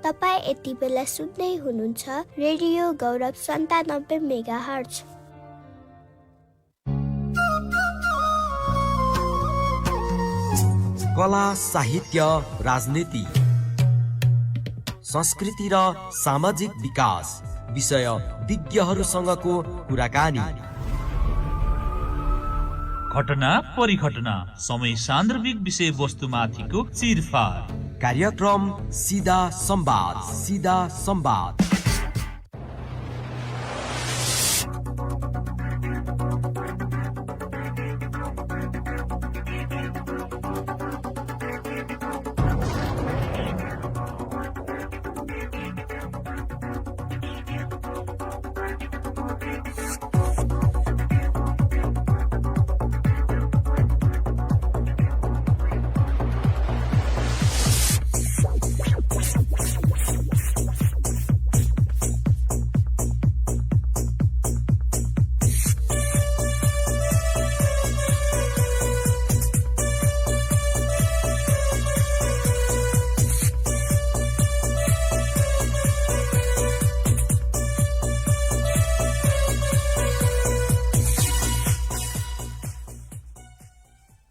तपाईँ यति बेला सुन्दै हुनुहुन्छ रेडियो गौरव 97 मेगाहर्ज। कला, साहित्य, राजनीति, संस्कृति र सामाजिक विकास विषय विज्ञहरूसँगको कुराकानी, घटना परिघटना, समय सान्दर्भिक विषय वस्तुमाथिको चिरफार। कार्यक्रम सीधा संवाद। सीधा संवाद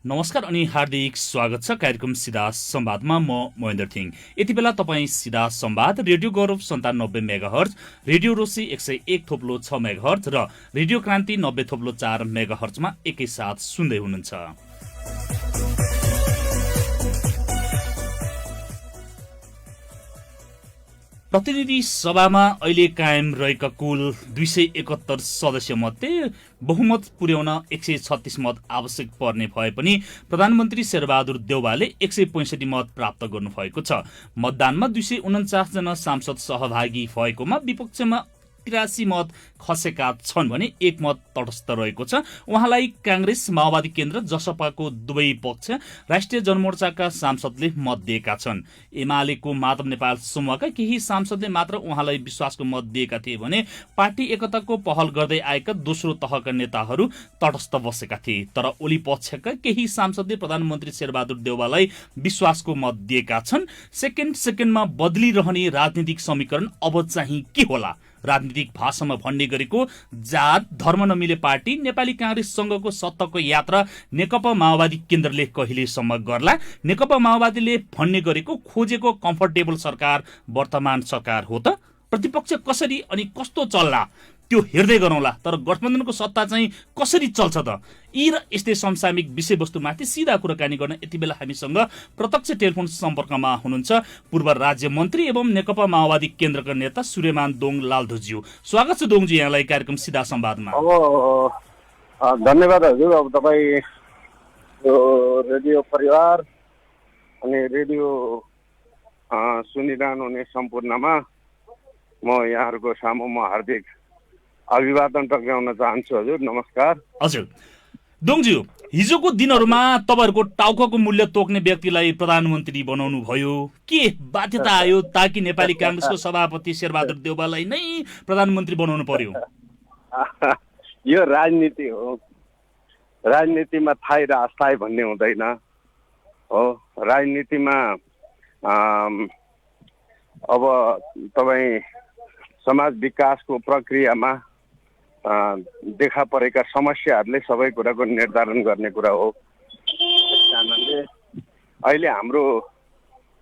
नमस्कार अनि हार्दिक स्वागत छ कार्यक्रम सीधा संवादमा। म महेन्द्र थिङ। यति बेला तपाईँ सीधा संवाद रेडियो गौरव 97 मेगाहर्ज, रेडियो रोसी 101.6 मेगाहर्ज र रेडियो क्रान्ति 90.4 मेगाहर्जमा एकैसाथ सुन्दै हुनुहुन्छ। प्रतिनिधि सभामा अहिले कायम रहेका कुल 271 सदस्य मध्ये बहुमत पुर्याउन 136 मत आवश्यक पर्ने भए पनि प्रधानमन्त्री शेरबहादुर देउवाले 165 मत प्राप्त गर्नुभएको छ। मतदानमा 249 जना सांसद सहभागी भएकोमा विपक्षमा 83 मत खसेका छन् भने 1 मत तटस्थ रहेको छ। उहाँलाई कांग्रेस, माओवादी केन्द्र, जसपाको दुवै पक्ष, राष्ट्रिय जनमोर्चाका सांसदले मत दिएका छन्। एमालेको माधव नेपाल समूहका केही सांसदले मात्र उहाँलाई विश्वासको मत दिएका थिए भने पार्टी एकताको पहल गर्दै आएका दोस्रो तहका नेताहरू तटस्थ बसेका थिए। तर ओली पक्षका केही सांसदले प्रधानमन्त्री शेरबहादुर देउवालाई विश्वासको मत दिएका छन्। सेकेन्डमा बदलिरहने राजनीतिक समीकरण अब चाहिँ के होला? राजनीतिक भाषामा भन्ने गरेको जात धर्म नमिले पार्टी नेपाली कांग्रेससँगको सत्ताको यात्रा नेकपा माओवादी केन्द्रले कहिलेसम्म गर्ला? नेकपा माओवादीले भन्ने गरेको खोजेको कम्फर्टेबल सरकार वर्तमान सरकार हो त? प्रतिपक्ष कसरी अनि कस्तो चल्ला त्यो हेर्दै गरौँला। तर गठबन्धनको सत्ता चाहिँ कसरी चल्छ त? यी र यस्तै समसामयिक विषयवस्तुमाथि सिधा कुराकानी गर्न यति बेला हामीसँग प्रत्यक्ष टेलिफोन सम्पर्कमा हुनुहुन्छ पूर्व राज्य मन्त्री एवं नेकपा माओवादी केन्द्रका नेता सूर्यमान दोङ लालधुज्यू। स्वागत छ दोङजी यहाँलाई कार्यक्रम सीधा संवादमा। धन्यवाद हजुर। अब तपाईँ रेडियो परिवार अनि रेडियो सुनिरहनु हुने सम्पूर्णमा म यहाँहरूको सामु म हार्दिक अभिवादन टक्राउन चाहन्छु हजुर। नमस्कार। हजुर दोङज्यू, हिजोको दिनहरूमा तपाईँहरूको टाउकाको मूल्य तोक्ने व्यक्तिलाई प्रधानमन्त्री बनाउनु भयो। के बाध्यता आयो ताकि नेपाली कांग्रेसको सभापति शेरबहादुर देउवालाई नै प्रधानमन्त्री बनाउनु पर्यो? यो राजनीति हो। राजनीतिमा थाई र अस्थायी भन्ने हुँदैन हो। राजनीतिमा अब तपाईँ समाज विकासको प्रक्रियामा देखा परेका समस्याहरूले सबै कुराको निर्धारण गर्ने कुरा हो। त्यस कारणले अहिले हाम्रो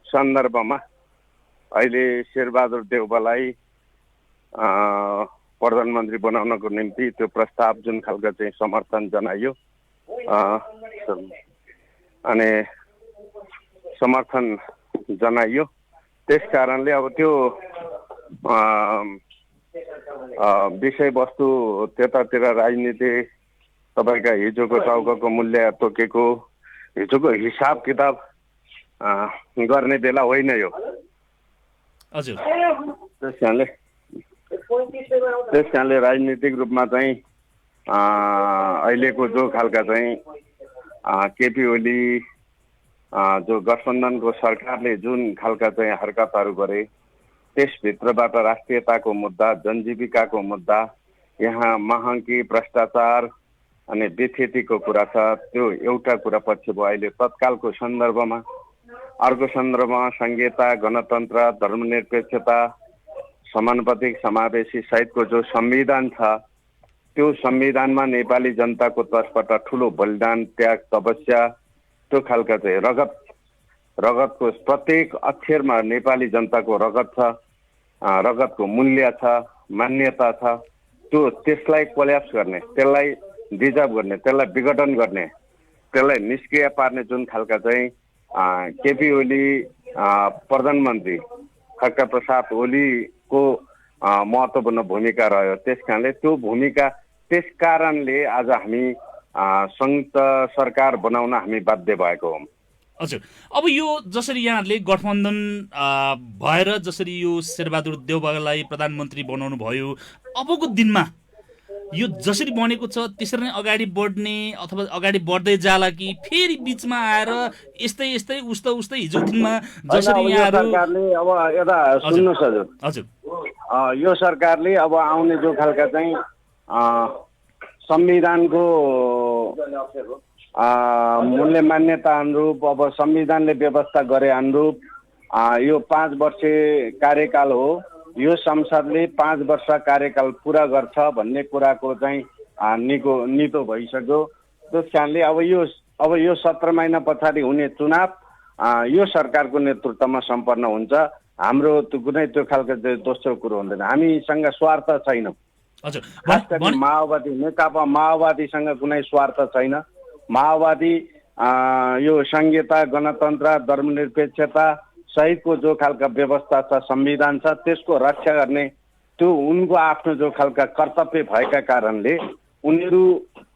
सन्दर्भमा अहिले शेरबहादुर देउवालाई प्रधानमन्त्री बनाउनको निम्ति त्यो प्रस्ताव जुन खालको चाहिँ समर्थन जनाइयो अनि समर्थन जनाइयो, त्यस कारणले अब त्यो विषयवस्तु त्यतातिर राजनीति तपाईँका हिजोको टाउकाको मूल्य तोकेको हिजोको हिसाब किताब गर्ने बेला होइन यो। हजुर। त्यस कारणले राजनीतिक रूपमा चाहिँ अहिलेको जो खालका चाहिँ केपी ओली जो गठबन्धनको सरकारले जुन खालका चाहिँ हरकतहरू गरे त्यसभित्रबाट राष्ट्रियताको मुद्दा, जनजीविकाको मुद्दा, यहाँ महाङ्की भ्रष्टाचार अनि विथितिको कुरा छ। त्यो एउटा कुरा पछि भयो अहिले तत्कालको सन्दर्भमा अर्को सन्दर्भमा संहिता, गणतन्त्र, धर्मनिरपेक्षता, समानुपातिक, समावेशी सहितको जो संविधान छ त्यो संविधानमा नेपाली जनताको तर्फबाट ठुलो बलिदान, त्याग, तपस्या, त्यो खालका चाहिँ रगतको प्रत्येक अक्षरमा नेपाली जनताको रगत छ, रगतको मूल्य छ, मान्यता छ। त्यसलाई कोल्याप्स गर्ने, त्यसलाई डिजर्भ गर्ने, त्यसलाई विघटन गर्ने, त्यसलाई निष्क्रिय पार्ने जुन खालका चाहिँ केपी ओली प्रधानमन्त्री खड्का प्रसाद ओलीको महत्त्वपूर्ण भूमिका रह्यो। त्यस कारणले त्यो भूमिका, त्यस कारणले आज हामी संयुक्त सरकार बनाउन हामी बाध्य भएको हौँ। हजुर, अब यो जसरी यहाँहरूले गठबन्धन भएर जसरी यो शेरबहादुर देउवालाई प्रधानमन्त्री बनाउनु भयो, अबको दिनमा यो जसरी बनेको छ त्यसरी नै अगाडि बढ्ने अथवा अगाडि बढ्दै जाला कि फेरि बिचमा आएर यस्तै यस्तै उस्तै हिजो दिनमा जसरी यहाँहरू अब यता सुन्नुहोस् हजुर, यो सरकारले अब आउने जो खालका चाहिँ संविधानको मूल्य मान्यता अनुरूप, अब संविधानले व्यवस्था गरे अनुरूप यो 5 वर्षे कार्यकाल हो, यो संसदले 5 वर्ष कार्यकाल पुरा गर्छ भन्ने कुराको चाहिँ नितो भइसक्यो। त्यस कारणले अब यो 17 महिना पछाडि हुने चुनाव यो सरकारको नेतृत्वमा सम्पन्न हुन्छ। हाम्रो कुनै त्यो खालको दोस्रो कुरो हुँदैन। हामीसँग स्वार्थ छैन। खास गरी माओवादी, नेकपा माओवादीसँग कुनै स्वार्थ छैन। माओवादी यो संहिता, गणतन्त्र, धर्मनिरपेक्षता सहितको जो खालका व्यवस्था छ, संविधान छ, त्यसको रक्षा गर्ने त्यो उनको आफ्नो जो खालका कर्तव्य भएका कारणले उनीहरू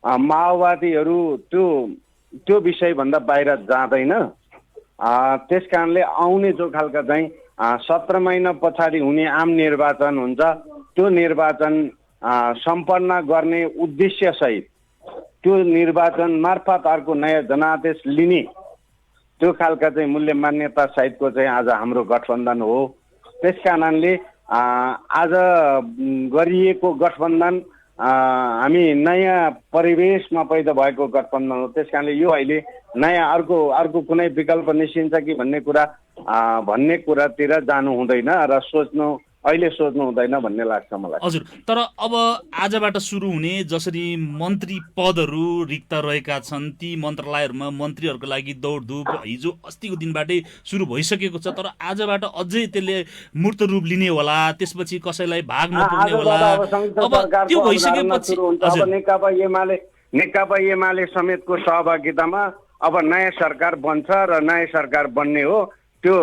माओवादीहरू त्यो विषयभन्दा बाहिर जाँदैन। त्यस कारणले आउने जो खालका चाहिँ 17 महिना पछाडि हुने आम निर्वाचन हुन्छ, त्यो निर्वाचन सम्पन्न गर्ने उद्देश्य सहित त्यो निर्वाचन मार्फत अर्को नयाँ जनादेश लिने त्यो खालका चाहिँ मूल्य मान्यता सहितको चाहिँ आज हाम्रो गठबन्धन हो। त्यस कारणले आज गरिएको गठबन्धन हामी नयाँ परिवेशमा पैदा भएको गठबन्धन हो। त्यस कारणले यो अहिले नयाँ अर्को कुनै विकल्प निस्किन्छ कि भन्ने कुरातिर जानु हुँदैन र अहिले सोच्नु हुँदैन भन्ने लाग्छ मलाई। हजुर, तर अब आजबाट सुरु हुने जसरी मन्त्री पदहरू रिक्त रहेका छन्, ती मन्त्रालयहरूमा मन्त्रीहरूको लागि दौडधुप हिजो अस्तिको दिनबाटै सुरु भइसकेको छ, तर आजबाट अझै त्यसले मूर्त रूप लिने होला, त्यसपछि कसैलाई भाग नपुग्ने होला। अब त्यो भइसकेपछि नेकपा एमाले समेतको सहभागितामा अब नयाँ सरकार बन्छ र नयाँ सरकार बन्ने हो। त्यो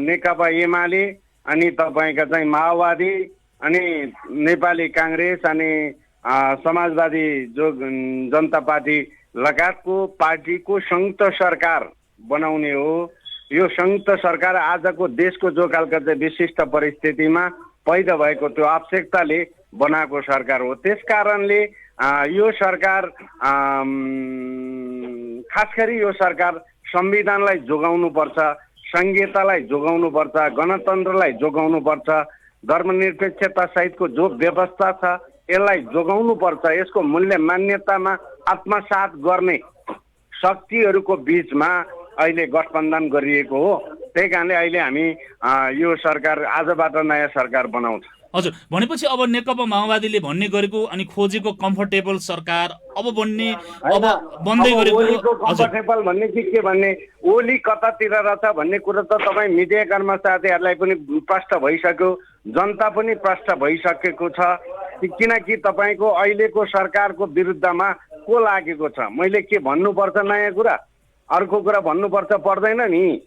नेकपा एमाले अनि तपाईँका चाहिँ माओवादी अनि नेपाली काङ्ग्रेस अनि समाजवादी जो जनता पार्टी लगायतको पार्टीको संयुक्त सरकार बनाउने हो। यो संयुक्त सरकार आजको देशको जो खालका चाहिँ विशिष्ट परिस्थितिमा पैदा भएको त्यो आवश्यकताले बनाएको सरकार हो। त्यस कारणले यो सरकार खास गरी यो सरकार संविधानलाई जोगाउनुपर्छ, संहितालाई जोगाउनुपर्छ, गणतन्त्रलाई जोगाउनुपर्छ, धर्मनिरपेक्षता सहितको जो व्यवस्था छ यसलाई जोगाउनुपर्छ। यसको मूल्य मान्यतामा आत्मसात गर्ने शक्तिहरूको बीचमा अहिले गठबन्धन गरिएको हो। त्यही कारणले अहिले हामी यो सरकार आजबाट नयाँ सरकार बनाउँछ। हजुर, भनेपछि अब नेकपा माओवादीले भन्ने गरेको अनि खोजेको कम्फर्टेबल सरकार अब बन्ने, अब बन्दै गरेको कम्फर्टेबल भन्ने के भन्ने, ओली कतातिर रहेछ भन्ने कुरो त तपाईँ मिडियाकर्मी साथीहरूलाई पनि प्रष्ट भइसक्यो, जनता पनि प्रष्ट भइसकेको छ। किनकि तपाईँको अहिलेको सरकारको विरुद्धमा को लागेको छ। मैले के भन्नुपर्छ नयाँ कुरा, अर्को कुरा भन्नुपर्छ पर्दैन नि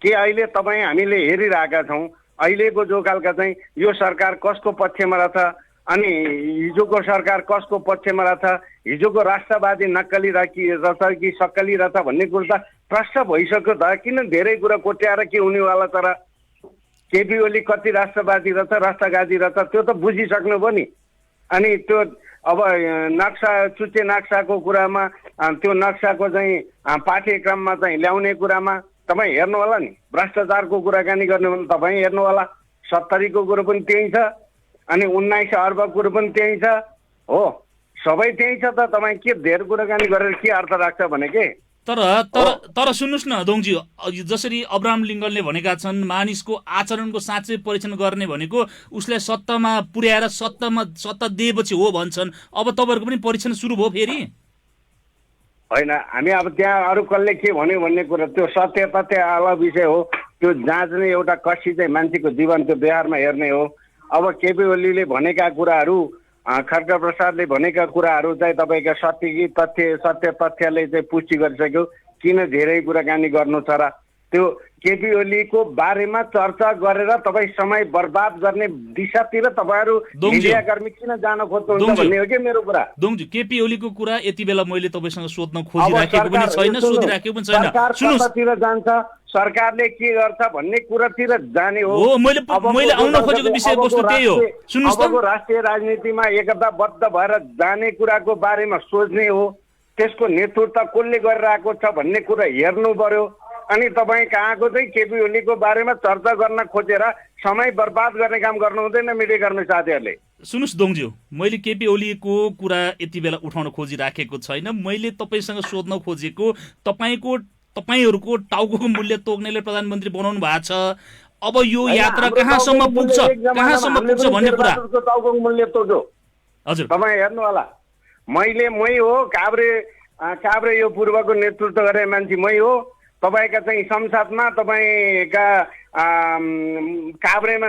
के? अहिले तपाईँ हामीले हेरिरहेका छौँ अहिलेको जो खालका चाहिँ यो सरकार कसको पक्षमा रहेछ अनि हिजोको सरकार कसको पक्षमा रहेछ, हिजोको राष्ट्रवादी नक्कली रहेछ कि सक्कली रहेछ भन्ने कुरो त प्रश्न भइसक्यो त। किन धेरै कुरा कोट्याएर के हुनेवाला? तर केपी ओली कति राष्ट्रवादी रहेछ, राष्ट्रवादी रहेछ त्यो त बुझिसक्नुभयो नि। अनि त्यो अब नक्सा चुच्चे नक्साको कुरामा त्यो नक्साको चाहिँ पाठ्यक्रममा चाहिँ ल्याउने कुरामा तपाईँ हेर्नु होला नि। भ्रष्टाचारको कुराकानी गर्ने भने तपाईँ हेर्नु होला 70 को कुरो पनि त्यही छ अनि 19 अर्ब कुरो पनि त्यही छ हो, सबै त्यही छ त। तपाईँ के धेर कुराकानी गरेर के अर्थ राख्छ भने के तर तर तर सुन्नुहोस् न दोङजी, जसरी अब्राहम लिङ्कनले भनेका छन् मानिसको आचरणको साँच्चै परीक्षण गर्ने भनेको उसलाई सत्तामा पुर्याएर सत्ता दिएपछि हो भन्छन्। अब तपाईँहरूको पनि परीक्षण सुरु भयो फेरि? होइन, हामी अब त्यहाँ अरू कसले के भन्यो भन्ने कुरा त्यो सत्य तथ्य अलग विषय हो। त्यो जाँच्ने एउटा कसी चाहिँ मान्छेको जीवन त्यो व्यवहारमा हेर्ने हो। अब केपी ओलीले भनेका कुराहरू, खड्ग प्रसादले भनेका कुराहरू चाहिँ तपाईँका सत्य तथ्यले चाहिँ पुष्टि गरिसक्यो। किन धेरै कुराकानी गर्नु छ र? त्यो केपी ओलीको बारेमा चर्चा गरेर तपाईँ समय बर्बाद गर्ने दिशातिर तपाईँहरू मिडियाकर्मी किन जान खोज्नुहुन्छ भन्ने हो कि मेरो कुरा। दोङजी, केपी ओलीको कुरा यति बेला मैले तपाईँसँग सोध्न खोजिराखेको पनि छैन, सोधिराखेको पनि छैन। सुन्नुहोस्, जान्छ सरकारले के गर्छ भन्ने कुरातिर जाने हो। मैले आउन खोजेको विषयवस्तु त्यही हो। सुन्नुहोस् त, राष्ट्रिय राजनीतिमा एकताबद्ध भएर जाने कुराको बारेमा सोच्ने हो। त्यसको नेतृत्व कसले गरिरहेको छ भन्ने कुरा हेर्नु पर्यो। अनि तपाईँ कहाँको चाहिँ केपी ओलीको बारेमा चर्चा गर्न खोजेर समय बर्बाद गर्ने काम गर्नु हुँदैन मिडियाकर्मी साथीहरूले। सुन्नुहोस् दोङज्यू, मैले केपी ओलीको कुरा यति बेला उठाउन खोजिराखेको छैन। मैले तपाईँसँग सोध्न खोजेको तपाईँहरूको टाउको मूल्य तोक्नेले प्रधानमन्त्री बनाउनु भएको छ। अब यो यात्रा कहाँसम्म पुग्छ भन्ने कुरा। टाउको मूल्य तोक्यो हजुर, तपाईँ हेर्नु होला। मै हो काभ्रे यो पूर्वको नेतृत्व गर्ने मान्छे मै हो। तपाईँका चाहिँ संसदमा तपाईँका काभ्रेमा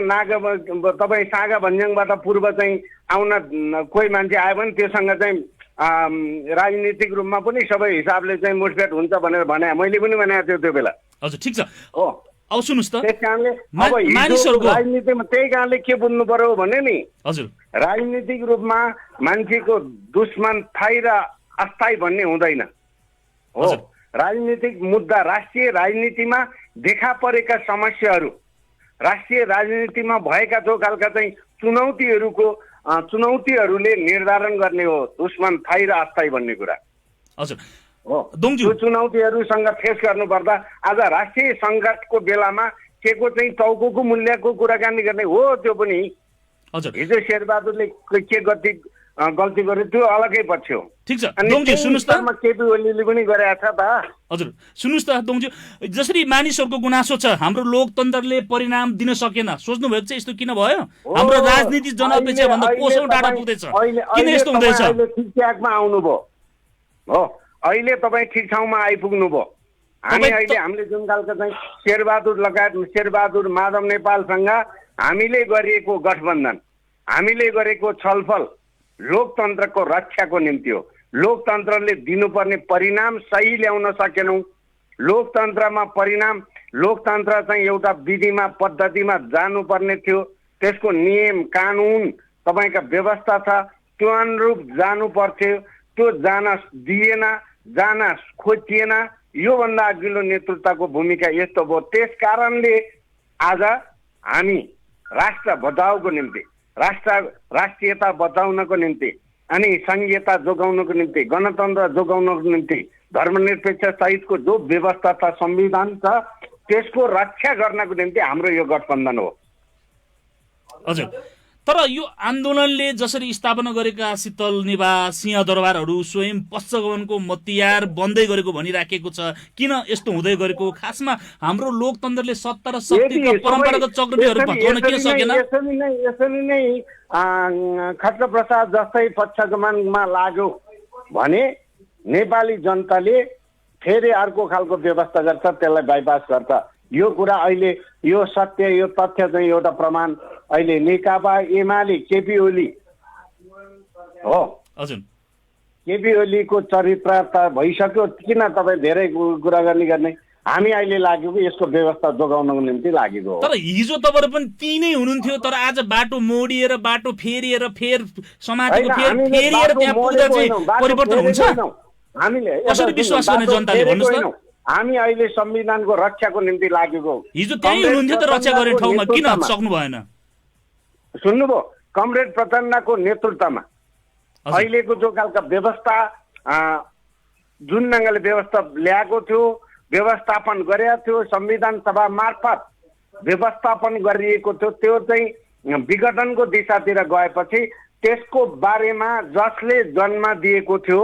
तपाईँ सागा भन्ज्याङबाट पूर्व चाहिँ आउन कोही मान्छे आयो भने त्योसँग चाहिँ राजनीतिक रूपमा पनि सबै हिसाबले चाहिँ मुठभेड हुन्छ भनेर भने मैले पनि भनेको थियो त्यो बेला। हजुर, ठिक छ। हो, अब सुन्नुहोस् त, त्यस कारणले अब राजनीतिमा त्यही कारणले के बुझ्नु पर्यो भने नि, हजुर, राजनीतिक रूपमा मान्छेको दुश्मन स्थायी र अस्थायी भन्ने हुँदैन हो। राजनीतिक मुद्दा, राष्ट्रिय राजनीतिमा देखा परेका समस्याहरू, राष्ट्रिय राजनीतिमा भएका जो खालका चाहिँ चुनौतीहरूले निर्धारण गर्ने हो दुश्मन स्थायी र अस्थायी भन्ने कुरा। हजुर हो, त्यो चुनौतीहरूसँग फेस गर्नुपर्दा आज राष्ट्रिय सङ्कटको बेलामा के को चाहिँ टाउको मूल्यको कुराकानी गर्ने हो। त्यो पनि हजुर, हिजो शेरबहादुरले के गल्ती गर्यो त्यो अलगै पक्ष हो। ठिक छ दोङजी, सुन्नुहोस् त, केपी ओलीले पनि गरेको छ त। हजुर सुन्नुहोस् त दोङजी, जसरी मानिसहरूको गुनासो छ हाम्रो लोकतन्त्रले परिणाम दिन सकेन, सोच्नु भएको चाहिँ यस्तो किन भयो? हाम्रो राजनीति जनअपेक्षा भन्दा कोसौं टाढा पुग्दैछ, किन यस्तो हुँदैछ? ठिक ट्र्याकमा आउनुभयो हो, अहिले तपाईँ ठिक ठाउँमा आइपुग्नु भयो। हामीले जुन खालको चाहिँ शेरबहादुर माधव नेपालसँग हामीले गरिएको गठबन्धन, हामीले गरेको छलफल लोकतन्त्रको रक्षाको निम्ति हो। लोकतन्त्रले दिनुपर्ने परिणाम सही ल्याउन सकेनौँ। लोकतन्त्र चाहिँ एउटा विधिमा पद्धतिमा जानुपर्ने थियो। त्यसको नियम कानुन तपाईँका व्यवस्था छ, त्यो अनुरूप जानु पर्थ्यो। त्यो जान दिएन, जान खोजिएन। योभन्दा अघिल्लो नेतृत्वको भूमिका यस्तो भयो। त्यस कारणले आज हामी राष्ट्र बचाउको निम्ति, राष्ट्रियता बचाउनको निम्ति अनि संघीयता जोगाउनको निम्ति, गणतन्त्र जोगाउनको निम्ति, धर्मनिरपेक्ष सहितको जो व्यवस्था छ, संविधान छ, त्यसको रक्षा गर्नको निम्ति हाम्रो यो गठबन्धन हो। हजुर, तर यो आन्दोलनले जसरी स्थापना गरेका शीतल निवास, सिंहदरबारहरू स्वयं पश्चगमनको मतियार बन्दै गरेको भनिराखेको छ। किन यस्तो हुँदै गरेको? खासमा हाम्रो लोकतन्त्रले सत्ता र शक्तिको परम्परागत चक्रव्यूहहरू भत्काउन किन सकेन? यसरी नै खड्ग प्रसाद जस्तै पश्चगमनमा लाग्यो भने नेपाली जनताले फेरि अर्को खालको व्यवस्था गर्छ, त्यसलाई बाइपास गर्छ। यो कुरा अहिले यो सत्य, यो तथ्य चाहिँ एउटा प्रमाण अहिले नेकपा एमाले केपी ओली हो। हजुर, केपी ओलीको चरित्र त भइसक्यो, किन तपाईँ धेरै कुरा गर्ने? हामी अहिले लागेको यसको व्यवस्था जोगाउनको निम्ति लागेको हो। तर हिजो तपाईँहरू पनि त्यही नै हुनुहुन्थ्यो, तर आज बाटो मोडिएर बाटो फेरिएर समाजको फेरिएर त्यहाँ पुग्दा चाहिँ परिवर्तन हुन्छ। हामीले कसरी विश्वास गर्ने जनताले भन्नुहोस् त? हामी अहिले संविधानको रक्षाको निम्ति लागेको। हिजो त्यही हुनुहुन्थ्यो त रक्षा गर्ने ठाउँमा, किन सक्नु भएन? सुन्नुभयो, कमरेड प्रचण्डको नेतृत्वमा अहिलेको जो खालका व्यवस्था जुन ढङ्गले व्यवस्था ल्याएको थियो, व्यवस्थापन गरेको थियो, संविधान सभा मार्फत व्यवस्थापन गरिएको थियो, त्यो चाहिँ विघटनको दिशातिर गएपछि त्यसको बारेमा जसले जन्म दिएको थियो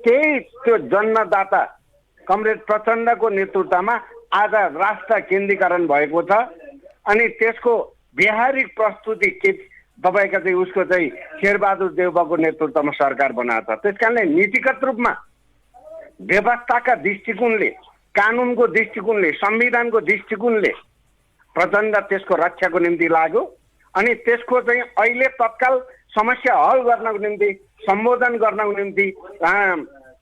त्यो जन्मदाता कमरेड प्रचण्डको नेतृत्वमा आज राष्ट्र केन्द्रीकरण भएको छ अनि त्यसको व्यावहारिक प्रस्तुति के तपाईँको चाहिँ उसको चाहिँ शेरबहादुर देउवाको नेतृत्वमा सरकार बनाएको छ। त्यसकारणले नीतिगत रूपमा व्यवस्थाका दृष्टिकोणले, कानुनको दृष्टिकोणले, संविधानको दृष्टिकोणले प्रचण्ड त्यसको रक्षाको निम्ति लाग्यो अनि त्यसको चाहिँ अहिले तत्काल समस्या हल गर्नको निम्ति, सम्बोधन गर्नको निम्ति,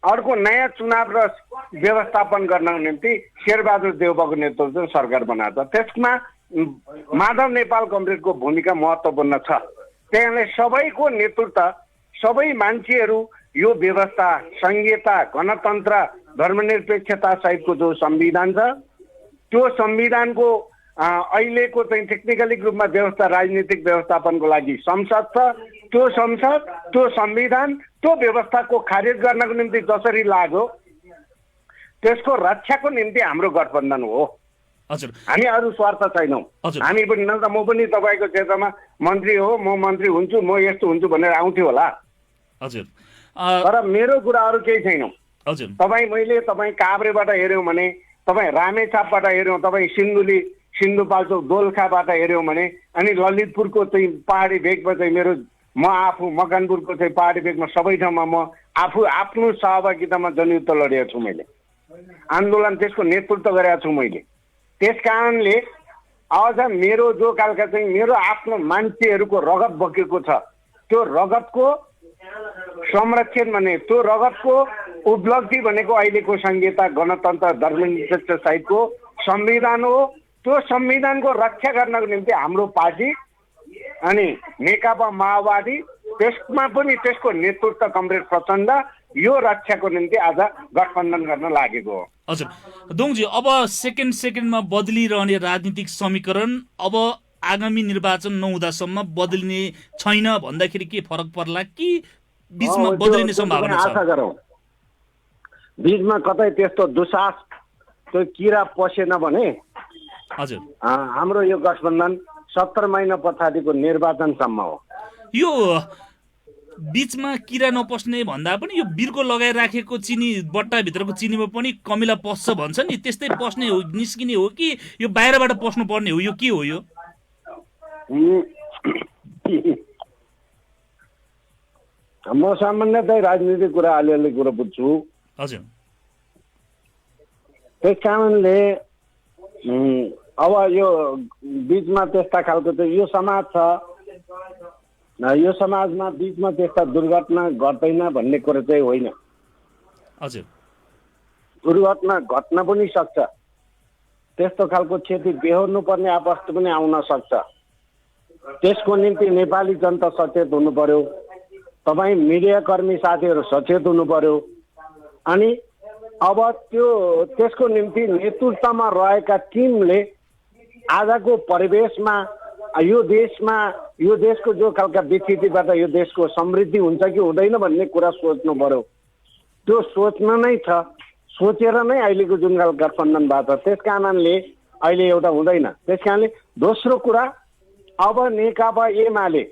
अर्को नयाँ चुनाव र व्यवस्थापन गर्नको निम्ति शेरबहादुर देउवाको नेतृत्वमा सरकार बनाएको छ। त्यसमा माधव नेपाल कमरेडको भूमिका महत्त्वपूर्ण छ। त्यहाँले सबैको नेतृत्व, सबै मान्छेहरू यो व्यवस्था, संहिता, गणतन्त्र, धर्मनिरपेक्षता सहितको जो संविधान छ त्यो संविधानको अहिलेको चाहिँ टेक्निकली रूपमा व्यवस्था राजनीतिक व्यवस्थापनको लागि संसद छ। त्यो संसद, त्यो संविधान, त्यो व्यवस्थाको खारेज गर्नको निम्ति जसरी लाग्यो त्यसको रक्षाको निम्ति हाम्रो गठबन्धन हो। हजुर, हामी अरू स्वार्थ छैनौँ। हामी पनि न त म पनि तपाईँको क्षेत्रमा मन्त्री हो, म मन्त्री हुन्छु, म यस्तो हुन्छु भनेर आउँथ्यो होला। हजुर, तर मेरो कुरा अरू केही छैन। हजुर, तपाईँ काभ्रेबाट हेऱ्यौँ भने, तपाईँ रामेछापबाट हेऱ्यौँ, तपाईँ सिन्धुपाल्चोक दोलखाबाट हेऱ्यौँ भने, अनि ललितपुरको चाहिँ पहाडी भेगमा चाहिँ म आफू मकनपुरको चाहिँ पहाडी भेगमा सबै ठाउँमा म आफू आफ्नो सहभागितामा जनयुद्ध लडेको छु। मैले आन्दोलन त्यसको नेतृत्व गरेको छु मैले। त्यस कारणले अझ मेरो जो खालका चाहिँ मेरो आफ्नो मान्छेहरूको रगत बगेको छ त्यो रगतको संरक्षण भने, त्यो रगतको उपलब्धि भनेको अहिलेको संहिता, गणतन्त्र, धर्मनिरपेक्ष सहितको संविधान हो। त्यो संविधानको रक्षा गर्नको निम्ति हाम्रो पार्टी अनि नेकपा माओवादी, त्यसमा पनि त्यसको नेतृत्व कमरेड प्रचण्ड यो रक्षाको निम्ति आज गठबन्धन गर्न लागेको हो। हजुर, दोङजी, अब सेकेन्डमा बदलिरहने राजनीतिक समीकरण अब आगामी निर्वाचन नहुँदासम्म बदलिने छैन भन्दाखेरि के फरक पर्ला कि बीचमा बदलिने सम्भावना छ? आशा गरौँ बीचमा कतै त्यस्तो दुस्साहस त्यो किरा पसेन भने हजुर हाम्रो यो गठबन्धन 70 महिना पछाडिको निर्वाचनसम्म हो। यो बीचमा किरा नपस्ने भन्दा पनि यो बिर्को लगाइराखेको चिनी बट्टाभित्रको चिनीमा पनि कमिला पस्छ भन्छ नि, त्यस्तै पस्ने हो, निस्किने हो कि यो बाहिरबाट पस्नु पर्ने हो? यो के हो? यो म सामान्यतः राजनीतिक कुरा अलिअलि कुरा बुझ्छु। हजुर, त्यस कारणले अब यो बीचमा त्यस्ता खालको चाहिँ यो समाज छ, यो समाजमा बीचमा त्यस्ता दुर्घटना घट्दैन भन्ने कुरा चाहिँ होइन। हजुर, दुर्घटना घट्न पनि सक्छ, त्यस्तो खालको क्षति बेहोर्नु पर्ने अवस्था पनि आउन सक्छ। त्यसको निम्ति नेपाली जनता सचेत हुनु पर्यो, तपाईँ मिडियाकर्मी साथीहरू सचेत हुनु पर्यो। अनि अब त्यसको निम्ति नेतृत्वमा रहेका टिमले आजको परिवेशमा यो देशको जो खालका विकृतिबाट यो देशको समृद्धि हुन्छ कि हुँदैन भन्ने कुरा सोच्नु पर्यो। त्यो सोच्न नै छ, सोचेर नै अहिलेको जुन खालको गठबन्धन भएको छ त्यस कारणले अहिले एउटा हुँदैन। त्यस कारणले दोस्रो कुरा, अब नेकपा एमाले,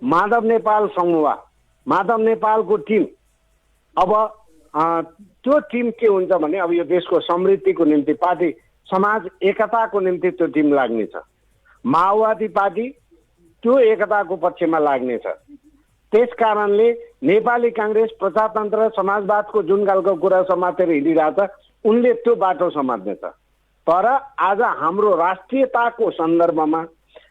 माधव नेपाल समूह, माधव नेपालको टिम, अब त्यो टिम के हुन्छ भने अब यो देशको समृद्धिको निम्ति, पार्टी समाज एकताको निम्ति त्यो टिम लाग्नेछ। माओवादी पार्टी त्यो एकताको पक्षमा लाग्नेछ। त्यस कारणले नेपाली काङ्ग्रेस प्रजातन्त्र समाजवादको जुन खालको कुरा समातेर हिँडिरहेछ उनले त्यो बाटो समात्नेछ। तर आज हाम्रो राष्ट्रियताको सन्दर्भमा,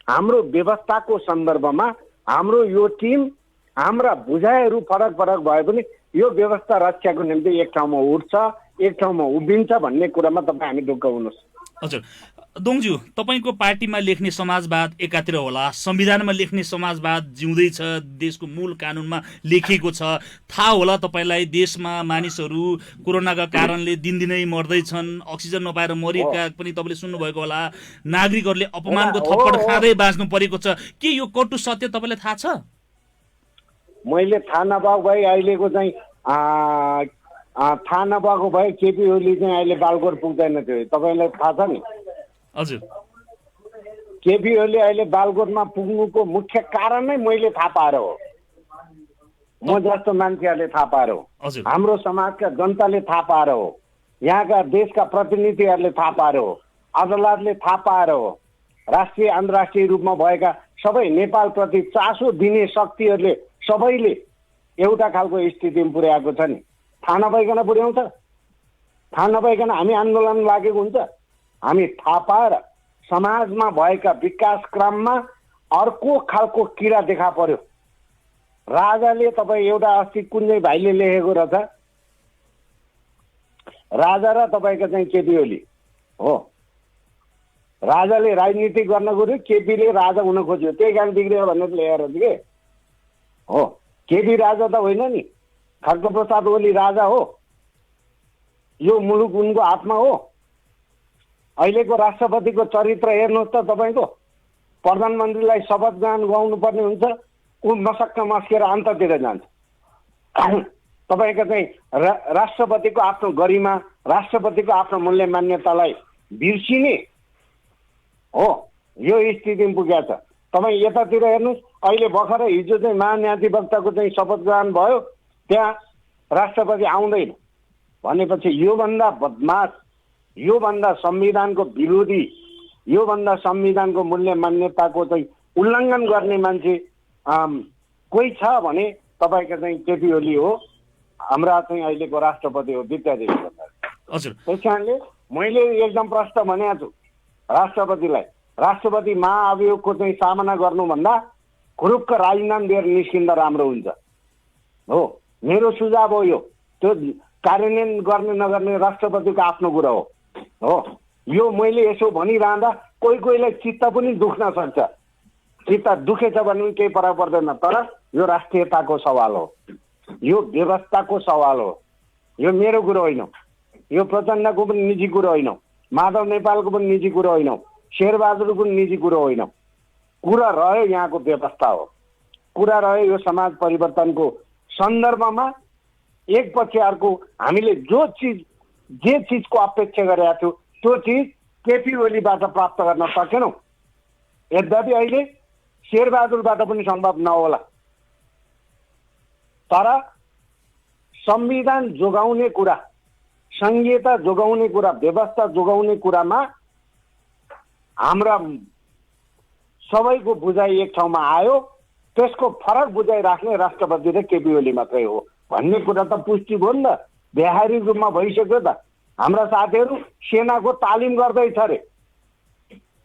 हाम्रो व्यवस्थाको सन्दर्भमा हाम्रो यो टिम, हाम्रा बुझाइहरू फरक फरक भए पनि यो व्यवस्था रक्षाको निम्ति एक ठाउँमा उठ्छ, एक ठाउँमा उभिन्छ भन्ने कुरामा तपाईँ हामी ढुक्क हुनुहोस्। हजुर, दोङज्यू, तपाईँको पार्टीमा लेख्ने समाजवाद एकातिर होला, संविधानमा लेख्ने समाजवाद जिउँदैछ, देशको मूल कानुनमा लेखिएको छ। थाहा होला तपाईँलाई देशमा मानिसहरू कोरोनाका कारणले दिनदिनै मर्दैछन्, अक्सिजन नपाएर मरेका पनि तपाईँले सुन्नुभएको होला, नागरिकहरूले अपमानको थप्पड खाँदै बाँच्नु परेको छ। के यो कटु सत्य तपाईँलाई थाहा छ? मैले थाहा नपाएको भए अहिलेको चाहिँ थाहा नपाएको भए केपी ओली चाहिँ अहिले बालकोट पुग्दैन थियो, तपाईँलाई थाहा छ नि? हजुर, केपी ओली अहिले बालकोटमा पुग्नुको मुख्य कारण नै मैले थाहा पाएर हो, म जस्तो मान्छेहरूले थाहा पाएर हो, हाम्रो समाजका जनताले थाहा पाएर हो। यहाँका देशका प्रतिनिधिहरूले थाहा पाएर हो, अदालतले थाहा पाएर हो, राष्ट्रिय अन्तर्राष्ट्रिय रूपमा भएका सबै नेपालप्रति चासो दिने शक्तिहरूले सबैले एउटा खालको स्थितिमा पुर्याएको छ नि। थाहा नपाइकन पुर्याउँछ? थाहा नपाइकन हामी आन्दोलन लागेको हुन्छ? हामी थाहा पाएर समाजमा भएका विकास क्रममा अर्को खालको किरा देखा पर्यो। राजाले तपाईँ एउटा अस्ति कुन चाहिँ भाइले लेखेको रहेछ, राजा र तपाईँको चाहिँ केपी ओली हो, राजाले राजनीति गर्न गयो, केपीले राजा हुन खोज्यो, त्यही कारण बिग्रियो भनेर लेखेर के हो। केपी राजा त होइन नि, खड्गप्रसाद ओली राजा हो, यो मुलुक उनको हातमा हो। अहिलेको राष्ट्रपतिको चरित्र हेर्नुहोस् त तपाईँको, प्रधानमन्त्रीलाई शपथ ग्रहण गराउनु पर्ने हुन्छ, ऊ मसक्क मस्केर अन्ततिर जान्छ। तपाईँको चाहिँ राष्ट्रपतिको आफ्नो गरिमा, राष्ट्रपतिको आफ्नो मूल्य मान्यतालाई बिर्सिने हो, यो स्थितिमा पुगेको छ। तपाईँ यतातिर हेर्नुहोस्, अहिले भर्खर हिजो चाहिँ महान्याधिवक्ताको चाहिँ शपथ ग्रहण भयो, त्यहाँ राष्ट्रपति आउँदैन भनेपछि योभन्दा बदमास, योभन्दा संविधानको विरोधी, योभन्दा संविधानको मूल्य मान्यताको चाहिँ उल्लङ्घन गर्ने मान्छे कोही छ भने तपाईँको चाहिँ केपी ओली हो, हाम्रा चाहिँ अहिलेको राष्ट्रपति हो विद्यादेवी भण्डारी। हजुर, त्यस कारणले मैले एकदम प्रश्न भनेको छु राष्ट्रपतिलाई, राष्ट्रपति महाअभियोगको चाहिँ सामना गर्नुभन्दा खुरुक्क राजीनामा दिएर निस्किँदा राम्रो हुन्छ हो। मेरो सुझाव हो यो, त्यो कार्यान्वयन गर्ने नगर्ने राष्ट्रपतिको आफ्नो कुरा हो। यो मैले यसो भनिरहँदा कोही कोहीलाई चित्त पनि दुख्न सक्छ, चित्त दुखेछ भने पनि केही फरक पर्दैन, तर यो राष्ट्रियताको सवाल हो, यो व्यवस्थाको सवाल हो। यो मेरो कुरो होइन, यो प्रचण्डको पनि निजी कुरो होइन, माधव नेपालको पनि निजी कुरो होइन, शेरबहादुरको पनि निजी कुरो होइन। कुरा रह्यो यहाँको व्यवस्था हो, कुरा रह्यो यो समाज परिवर्तनको सन्दर्भमा एक पछि अर्को हामीले जे चिजको अपेक्षा गरेका थियौँ त्यो चिज केपी ओलीबाट प्राप्त गर्न सकेनौँ। यद्यपि अहिले शेरबहादुरबाट पनि सम्भव नहोला, तर संविधान जोगाउने कुरा, संहिता जोगाउने कुरा, व्यवस्था जोगाउने कुरामा हाम्रा सबैको बुझाइ एक ठाउँमा आयो। त्यसको फरक बुझाइ राख्ने राष्ट्रपति र केपी ओली मात्रै हो भन्ने कुरा त पुष्टि भयो नि त, व्यावहारिक रूपमा भइसक्यो त। हाम्रा साथीहरू सेनाको तालिम गर्दैछ अरे,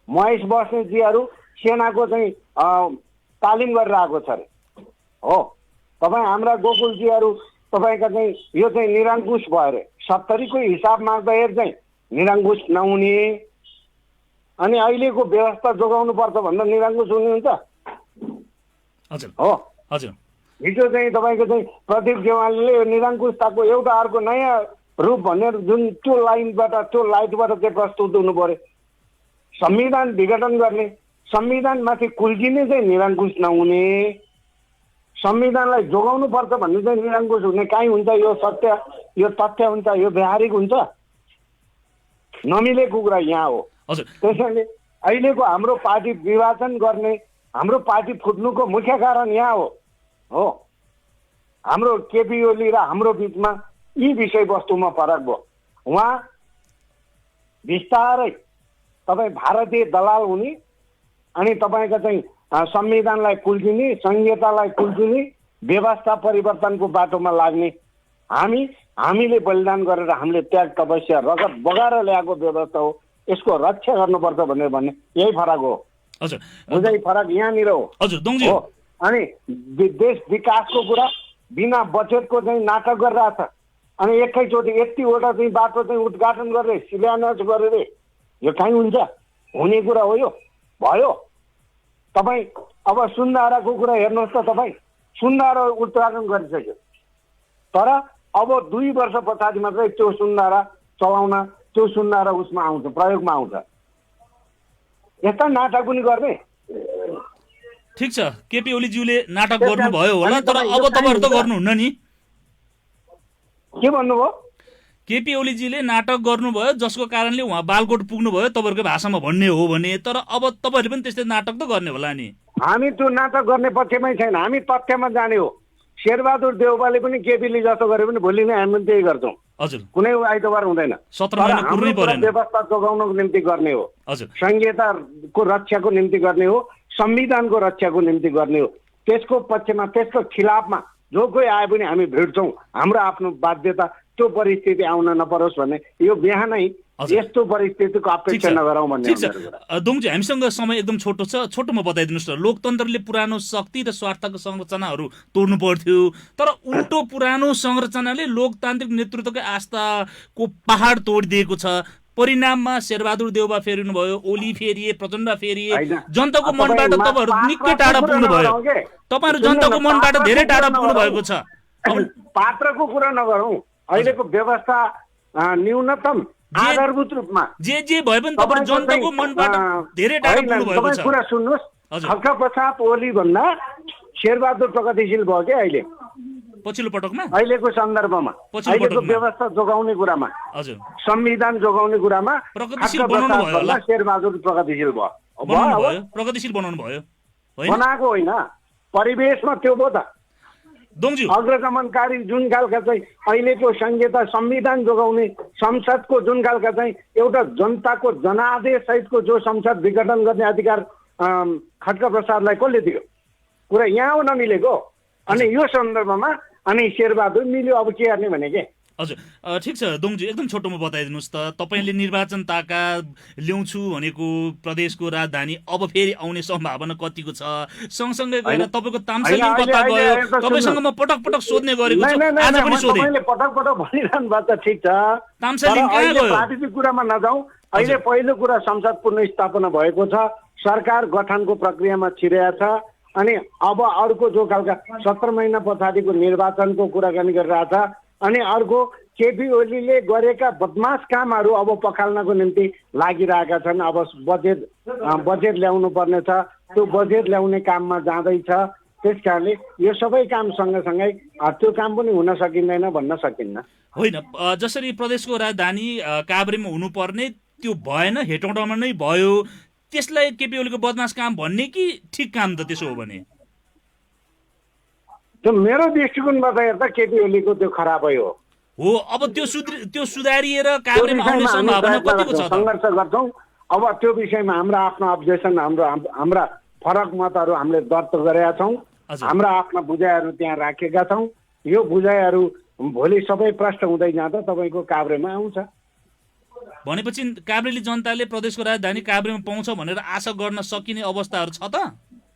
महेश बस्नेतजीहरू सेनाको चाहिँ तालिम गरेर आएको छ अरे हो। तपाईँ हाम्रा गोकुलजीहरू तपाईँका चाहिँ यो चाहिँ निरङ्कुश भयो अरे, 70को हिसाब माग्दाखेरि चाहिँ निरङ्कुश नहुने, अनि अहिलेको व्यवस्था जोगाउनु पर्छ भन्दा निरङ्कुश हुनुहुन्छ हो। हजुर, हिजो चाहिँ तपाईँको चाहिँ प्रदीप गेवालीले निरङ्कुशताको एउटा अर्को नयाँ रूप भनेर जुन त्यो लाइनबाट, त्यो लाइटबाट चाहिँ प्रस्तुत हुनु पर्यो। संविधान विघटन गर्ने, संविधानमाथि कुल्किने चाहिँ निरङ्कुश नहुने, संविधानलाई जोगाउनु पर्छ भन्ने चाहिँ निरङ्कुश हुने कहीँ हुन्छ? यो सत्य, यो तथ्य हुन्छ, यो व्यावहारिक हुन्छ? नमिलेको कुरा यहाँ हो। त्यसैले अहिलेको हाम्रो पार्टी विभाजन गर्ने, हाम्रो पार्टी फुट्नुको मुख्य कारण यहाँ हो। हाम्रो केपी ओली र हाम्रो बिचमा यी विषयवस्तुमा फरक भयो। उहाँ बिस्तारै तपाईँ भारतीय दलाल हुने अनि तपाईँको चाहिँ संविधानलाई कुल्किने, संहितालाई कुल्किने, व्यवस्था परिवर्तनको बाटोमा लाग्ने, हामीले बलिदान गरेर हामीले त्याग तपस्या रगत बगाएर ल्याएको व्यवस्था हो, यसको रक्षा गर्नुपर्छ भनेर भन्ने यही फरक हो। हजुर, बुझाइ फरक यहाँनिर हो। हजुर दोङजी, अनि देश विकासको कुरा बिना बजेटको चाहिँ नाटक गरिरहेछ, अनि एकैचोटि यतिवटा चाहिँ बाटो चाहिँ उद्घाटन गरेर शिलान्यास गरेर यो कहीँ हुन्छ? हुने कुरा हो यो? भयो। तपाईँ अब सुन्धाराको कुरा हेर्नुहोस् त, तपाईँ सुन्धारा उद्घाटन गरिसक्यो, तर अब 2 वर्ष पछाडि मात्रै त्यो सुन्धारा चलाउन, त्यो सुन्धारा उसमा आउँछ, प्रयोगमा आउँछ। यस्ता नाटक पनि गर्ने? ठिक छ, केपी ओलीज्यूले नाटक गर्नुभयो होला, तर अब तपाईँहरू त गर्नुहुन्न नि। के भन्नुभयो? केपी ओलीजीले नाटक गर्नुभयो जसको कारणले उहाँ बालकोट पुग्नुभयो तपाईँहरूको भाषामा भन्ने हो भने, तर अब तपाईँहरूले पनि त्यस्तै नाटक त गर्ने होला नि। हामी त्यो नाटक गर्ने पक्षमै छैन, हामी तथ्यमा जाने हो। शेरबहादुर देउवाले पनि केपीले जस्तो गरे पनि भोलि नै हामी त्यही गर्छौँ। हजुर कुनै आइतबार हुँदैन। 17 महिना कुर्नै परेन। व्यवस्था जोगाउनको निम्ति गर्ने हो, हजुर संहिताको रक्षाको निम्ति गर्ने हो, संविधानको रक्षाको निम्ति गर्ने हो। त्यसको पक्षमा त्यसको खिलाफमा जो कोही आए पनि हामी भिड्छौँ। हाम्रो आफ्नो बाध्यता त्यो परिस्थिति आउन नपरोस् भन्ने यो बिहानै यस्तो परिस्थितिको अपेक्षा नगरौँ भन्ने। ठिक छ दोङजी, हामीसँग समय एकदम छोटो छ, छोटोमा बताइदिनुहोस् न। लोकतन्त्रले पुरानो शक्ति र स्वार्थको संरचनाहरू तोड्नु पर्थ्यो, तर उल्टो पुरानो संरचनाले लोकतान्त्रिक नेतृत्वकै आस्थाको पहाड तोडिदिएको छ। परिणाममा शेरबहादुर देउबा फेरिनु भयो, ओली फेरिए, प्रचण्ड फेरिए, जनताको मनबाट तपाईँहरू निकै टाढा पुग्नु भयो। तपाईँहरू जनताको मनबाट धेरै टाढा पुग्नु भएको छ। पात्रको कुरा नगरौँ, अहिलेको व्यवस्था न्यूनतम आधारभूत रूपमा जे भए पनि तपाईहरु जनताको मनबाट धेरै टाढा पुग्नु भएको छ। कुरा सुन्नुस्, खड्का प्रसाद ओली भन्दा शेरबहादुर प्रगतिशील भयो के अहिले पछिल्लो पटकमा, अहिलेको सन्दर्भमा, अहिलेको व्यवस्था जोगाउने कुरामा, हजुर संविधान जोगाउने कुरामा प्रगतिशील बनाउनु भयो होला। शेरबहादुर प्रगतिशील भयो, प्रगतिशील बनाउनु भयो, बनाएको होइन, परिवेशमा त्यो भयो त। दोङजी अग्रगमनकारी जुन खालका चाहिँ अहिलेको संहिता संविधान जोगाउने संसदको जुन खालका चाहिँ एउटा जनताको जनादेश सहितको जो संसद विघटन गर्ने अधिकार खड्का प्रसादलाई कसले दियो? कुरा यहाँ हो नमिलेको। अनि यो सन्दर्भमा अनि शेरबहादुर मिल्यो, अब के गर्ने भने के? हजुर ठिक छ दोङजी, एकदम छोटोमा बताइदिनुहोस् त। तपाईँले निर्वाचन ताका ल्याउँछु भनेको प्रदेशको राजधानी अब फेरि आउने सम्भावना कतिको छ? सँगसँगै गएर तपाईँको तामसालिङ कता गयो? तपाईँसँग म पटक पटक सोध्ने गरेको छु, आज पनि सोधेँ। तपाईँले पटक पटक भनिरहनु भएको छ, ठिक छ। तामसालिङ कहाँ गयो? पार्टीको कुरामा नजाउँ। अहिले पहिलो कुरा संसद पुनर्स्थापना भएको छ, सरकार गठनको प्रक्रियामा छिरेको छ। अनि अब अर्को जो खालका 17 महिना पछाडिको निर्वाचनको कुराकानी गरिरहेछ। अनि अर्को केपी ओलीले गरेका बदमास कामहरू अब पखाल्नको निम्ति लागिरहेका छन्। अब बजेट ल्याउनु पर्ने छ, त्यो बजेट ल्याउने काममा जाँदैछ। त्यस कारणले यो सबै काम सँगसँगै त्यो काम पनि हुन सकिँदैन भन्न सकिन्न। होइन, जसरी प्रदेशको राजधानी काभ्रेमा हुनुपर्ने त्यो भएन, हेटौँडामा नै भयो, त्यसलाई केपी ओलीको बदमास काम भन्ने कि ठिक काम त? त्यसो हो भने त्यो मेरो दृष्टिकोणबाट हेर्दा केपी ओलीको त्यो खराबै हो। अब त्यो सुधारिएर काभ्रेमा आउने सम्भावना कतिको छ? सङ्घर्ष गर्छौँ। अब त्यो विषयमा हाम्रा आफ्नो अब्जेक्सन, हाम्रा फरक मतहरू हामीले दर्ता गरेका छौँ। हाम्रा आफ्ना बुझाइहरू त्यहाँ राखेका छौँ। यो बुझाइहरू भोलि सबै प्रष्ट हुँदै जाँदा तपाईँको काभ्रेमा आउँछ। भनेपछि काभ्रेली जनताले प्रदेशको राजधानी काभ्रेमा पाउँछ भनेर आशा गर्न सकिने अवस्थाहरू छ त?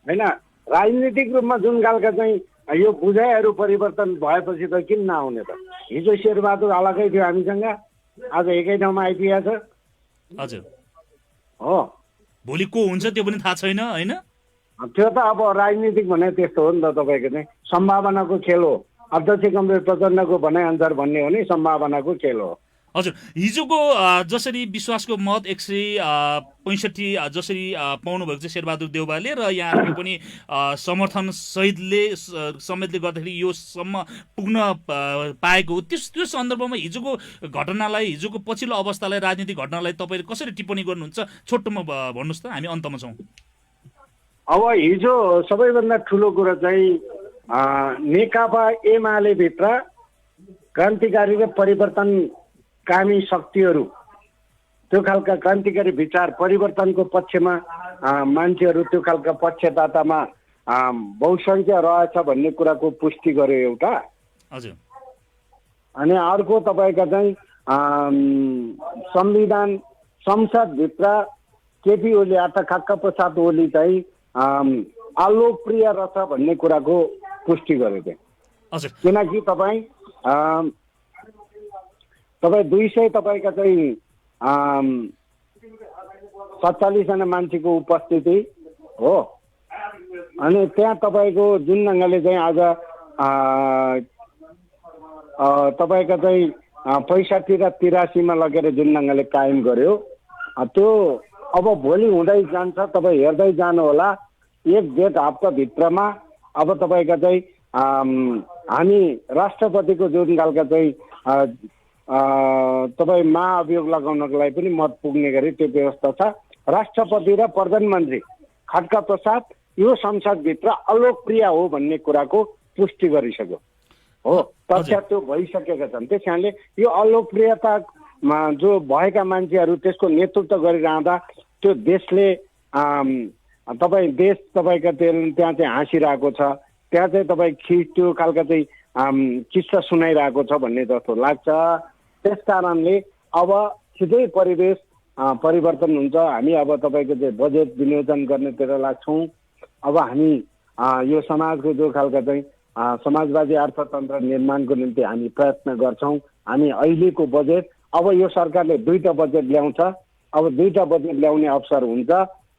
होइन, राजनीतिक रूपमा जुन खालका चाहिँ यो बुझाइहरू परिवर्तन भएपछि त किन नआउने त? हिजो शेरबहादुर अलगै थियो हामीसँग, आज एकै ठाउँमा आइपुगेको छ। हजुर हो, भोलि को हुन्छ त्यो पनि थाहा छैन होइन? त्यो त अब राजनीतिक भने त्यस्तो हो नि त। तपाईँको चाहिँ सम्भावनाको खेल हो। अध्यक्ष कमरेड प्रचण्डको भनाइअनुसार भन्ने हो नि, सम्भावनाको खेल हो। हजुर, हिजोको जसरी विश्वासको मत 165 जसरी पाउनु भएको छ शेरबहादुर देउबाले, र यहाँहरूको पनि समर्थन समेतले गर्दाखेरि यो सम्म पुग्न पाएको हो, त्यो सन्दर्भमा हिजोको घटनालाई, हिजोको पछिल्लो अवस्थालाई, राजनीतिक घटनालाई तपाईँले कसरी टिप्पणी गर्नुहुन्छ? छोटोमा भन्नुहोस् त, हामी अन्तमा छौँ। अब हिजो सबैभन्दा ठुलो कुरा चाहिँ नेकपा एमाले भित्र क्रान्तिकारी र परिवर्तनकामी शक्तिहरू, त्यो खालका क्रान्तिकारी विचार परिवर्तनको पक्षमा मान्छेहरू त्यो खालका पक्षदातामा बहुसङ्ख्या रहेछ भन्ने कुराको पुष्टि गर्यो एउटा। हजुर। अनि अर्को तपाईँका चाहिँ संविधान संसदभित्र केपी ओली अर्थात् खड्का प्रसाद ओली चाहिँ अलोकप्रिय रहेछ भन्ने कुराको पुष्टि गरेको थियो। किनकि तपाईँ 200 तपाईँका चाहिँ 47 जना मान्छेको उपस्थिति हो। अनि त्यहाँ तपाईँको जुन ढङ्गले चाहिँ आज तपाईँका चाहिँ 65 र 83 मा लगेर जुन ढङ्गले कायम गर्यो, त्यो अब भोलि हुँदै जान्छ। तपाईँ हेर्दै जानु होला, 1-1.5 हप्ताभित्रमा अब तपाईँका चाहिँ हामी राष्ट्रपतिको जुन खालका चाहिँ तपाईँ महाअभियोग लगाउनको लागि पनि मत पुग्ने गरी त्यो व्यवस्था छ। राष्ट्रपति र प्रधानमन्त्री खड्का प्रसाद यो संसदभित्र अलोकप्रिय हो भन्ने कुराको पुष्टि गरिसक्यो। हो, तथ्य त्यो भइसकेका छन्। त्यस कारणले यो अलोकप्रियतामा जो भएका मान्छेहरू त्यसको नेतृत्व गरिरहँदा त्यो देशले तपाईँको त्यहाँ चाहिँ हाँसिरहेको छ, त्यहाँ चाहिँ तपाईँ त्यो खालका चाहिँ किस्सा सुनाइरहेको छ भन्ने जस्तो लाग्छ। त्यस कारणले अब छिटै परिवेश परिवर्तन हुन्छ। हामी अब तपाईँको चाहिँ बजेट विनियोजन गर्नेतिर लाग्छौँ। अब हामी यो समाजको जो खालका चाहिँ समाजवादी अर्थतन्त्र निर्माणको निम्ति हामी प्रयत्न गर्छौँ। हामी अहिलेको बजेट, अब यो सरकारले 2टा बजेट ल्याउँछ, अब 2टा बजेट ल्याउने अवसर हुन्छ।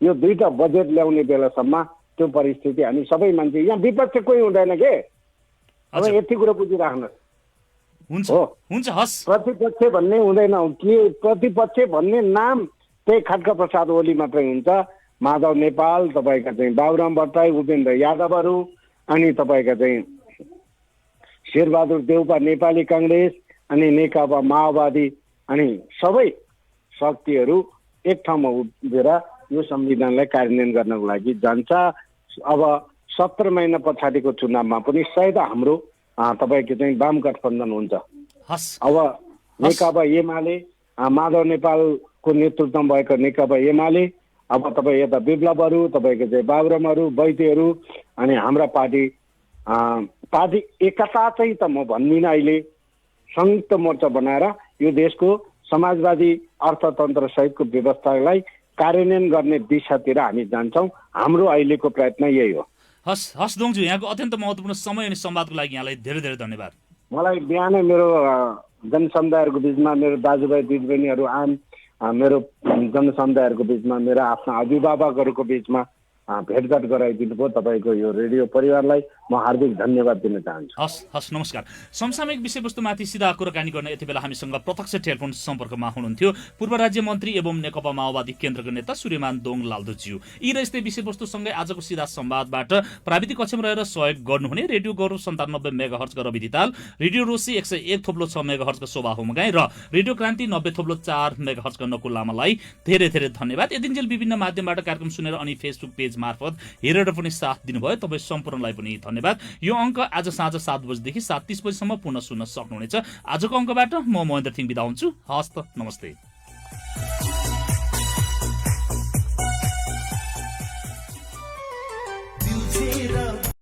यो 2टा बजेट ल्याउने बेलासम्म त्यो परिस्थिति हामी सबै मान्छे, यहाँ विपक्ष कोही हुँदैन के, अब यति कुरो बुझिराख्नुहोस्। हुन्छ हो, हुन्छ, हस्। प्रतिपक्ष भन्ने हुँदैन के, प्रतिपक्ष भन्ने नाम त्यही खड्का प्रसाद ओली मात्रै हुन्छ। माधव नेपाल, तपाईँका चाहिँ बाबुराम भट्टराई, उपेन्द्र यादवहरू, अनि तपाईँका चाहिँ शेरबहादुर देउपा नेपाली काङ्ग्रेस, अनि नेकपा माओवादी, अनि सबै शक्तिहरू एक ठाउँमा उभिएर यो संविधानलाई कार्यान्वयन गर्नको लागि जान्छ। अब 17 महिना पछाडिको चुनावमा पनि सायद हाम्रो तपाईँको चाहिँ वाम गठबन्धन हुन्छ। अब नेकपा एमाले, माधव नेपालको नेतृत्वमा भएको नेकपा एमाले, अब तपाईँ यता विप्लवहरू, तपाईँको चाहिँ बाबुरामहरू, वैद्यहरू, अनि हाम्रा पार्टी एकता चाहिँ त म भन्दिनँ, अहिले संयुक्त मोर्चा बनाएर यो देशको समाजवादी अर्थतन्त्र सहितको व्यवस्थालाई कार्यान्वयन गर्ने दिशातिर हामी जान्छौँ। हाम्रो अहिलेको प्रयत्न यही हो। हस् दोङज्यू, यहाँको अत्यन्त महत्त्वपूर्ण समय अनि संवादको लागि यहाँलाई धेरै धेरै धन्यवाद। मलाई बिहानै मेरो जनसमुदायहरूको बिचमा, मेरो दाजुभाइ दिदीबहिनीहरू मेरो जनसमुदायहरूको बिचमा, मेरा आफ्ना अभिभावकहरूको बिचमा भेटघाट गराइदिनु भयो। तपाईँको यो रेडियो परिवारलाई म हार्दिक धन्यवाद दिन चाहन्छु। हस्, नमस्कार। समसामयिक विषयवस्तुमाथि सिधा कुराकानी गर्न यति बेला हामीसँग प्रत्यक्ष टेलिफोन सम्पर्कमा हुनुहुन्थ्यो पूर्व राज्य मन्त्री एवं नेकपा माओवादी केन्द्रका नेता सूर्यमान दोङ लाल्दोज्यू। यी र यस्तै विषयवस्तुसँगै आजको सिधा संवादबाट प्राविधिक कक्षमा रहेर सहयोग गर्नुहुने रेडियो गौरव 97 मेगाहर्जका रवि धिताल, रेडियो रोसी 101.6 मेगाहर्जका शोभा होमगाई र रेडियो क्रान्ति 90.4 मेगाहर्जका नकुल लामालाई धेरै धेरै धन्यवाद। यदिन्जेल विभिन्न माध्यमबाट कार्यक्रम सुनेर अनि फेसबुक पेज मार्फत हेरेर पनि साथ दिनुभयो, तपाईँ सम्पूर्णलाई पनि धन्यवाद। यो अङ्क आज साँझ 7 बजेदेखि 7:30 बजीसम्म पुनः सुन्न सक्नुहुनेछ। आजको अङ्कबाट म महेन्द्र थिङ बिदा हुन्छु। हस्त, नमस्ते।